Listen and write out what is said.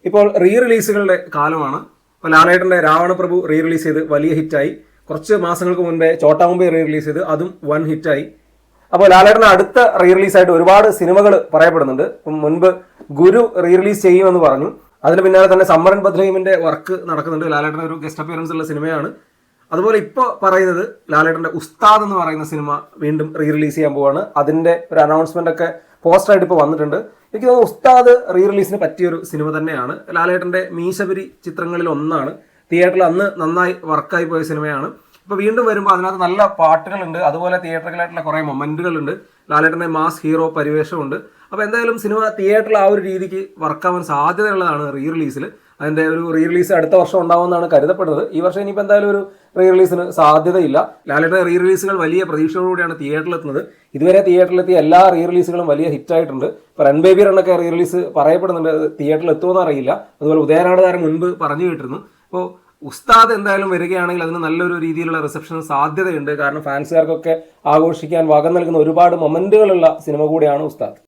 ഇപ്പോൾ റീ റിലീസുകളുടെ കാലമാണ്. ഇപ്പോൾ ലാലേട്ടൻ്റെ രാവണപ്രഭു റീ റിലീസ് ചെയ്ത് വലിയ ഹിറ്റായി. കുറച്ച് മാസങ്ങൾക്ക് മുൻപേ ചോട്ടാ മുംബൈ റീ റിലീസ് ചെയ്ത് അതും വൻ ഹിറ്റായി. അപ്പോൾ ലാലേട്ടൻ്റെ അടുത്ത റീ റിലീസായിട്ട് ഒരുപാട് സിനിമകൾ പറയപ്പെടുന്നുണ്ട്. മുൻപ് ഗുരു റീ റിലീസ് ചെയ്യുമെന്ന് പറഞ്ഞു. അതിന് പിന്നാലെ തന്നെ സമ്മറൻ ബദ്രഹീമിന്റെ വർക്ക് നടക്കുന്നുണ്ട്. ലാലേട്ടൻ ഒരു ഗസ്റ്റ് അപ്പിയറൻസ് ഉള്ള സിനിമയാണ്. അതുപോലെ ഇപ്പോൾ പറയുന്നത് ലാലേട്ടൻ്റെ ഉസ്താദ് എന്ന് പറയുന്ന സിനിമ വീണ്ടും റീ റിലീസ് ചെയ്യാൻ പോവാണ്. അതിന്റെ ഒരു അനൗൺസ്മെന്റ് ഒക്കെ പോസ്റ്ററായിട്ട് ഇപ്പോൾ വന്നിട്ടുണ്ട്. എനിക്ക് തോന്നുന്നു ഉസ്താദ് റീ റിലീസിന് പറ്റിയൊരു സിനിമ തന്നെയാണ്. ലാലേട്ടൻ്റെ മീശപുരി ചിത്രങ്ങളിൽ ഒന്നാണ്. തിയേറ്ററിൽ അന്ന് നന്നായി വർക്കായി പോയ സിനിമയാണ്. ഇപ്പോൾ വീണ്ടും വരുമ്പോൾ അതിനകത്ത് നല്ല പാട്ടുകളുണ്ട്, അതുപോലെ തിയേറ്ററിലായിട്ടുള്ള കുറേ മൊമെന്റുകളുണ്ട്, ലാലേട്ടൻ്റെ മാസ് ഹീറോ പരിവേഷമുണ്ട്. അപ്പോൾ എന്തായാലും സിനിമ തിയേറ്ററിൽ ആ ഒരു രീതിക്ക് വർക്കാവാൻ സാധ്യതയുള്ളതാണ് റീ റിലീസിൽ. അതിൻ്റെ ഒരു റീ റിലീസ് അടുത്ത വർഷം ഉണ്ടാവുമെന്നാണ് കരുതപ്പെടുന്നത്. ഈ വർഷം ഇനിയിപ്പോൾ എന്തായാലും ഒരു റീ റിലീസിന് സാധ്യതയില്ല. ലാലേട്ടൻ്റെ റീ റിലീസുകൾ വലിയ പ്രതീക്ഷയോടുകൂടിയാണ് തിയേറ്ററിലെത്തുന്നത്. ഇതുവരെ തിയേറ്ററിലെത്തിയ എല്ലാ റീ റിലീസുകളും വലിയ ഹിറ്റായിട്ടുണ്ട്. ഇപ്പോൾ റൺ ബേബി റണ്ണൊക്കെ റീ റിലീസ് പറയപ്പെടുന്നുണ്ട്. തിയേറ്ററിൽ എത്തുമെന്ന് അറിയില്ല. അതുപോലെ ഉദയനാട് താരം മുൻപ് പറഞ്ഞു കേട്ടിരുന്നു. അപ്പോൾ ഉസ്താദ് എന്തായാലും വരികയാണെങ്കിൽ അതിന് നല്ലൊരു രീതിയിലുള്ള റിസപ്ഷൻ സാധ്യതയുണ്ട്. കാരണം ഫാൻസുകാർക്കൊക്കെ ആഘോഷിക്കാൻ വക നൽകുന്ന ഒരുപാട് മൊമെന്റുകളുള്ള സിനിമ കൂടിയാണ് ഉസ്താദ്.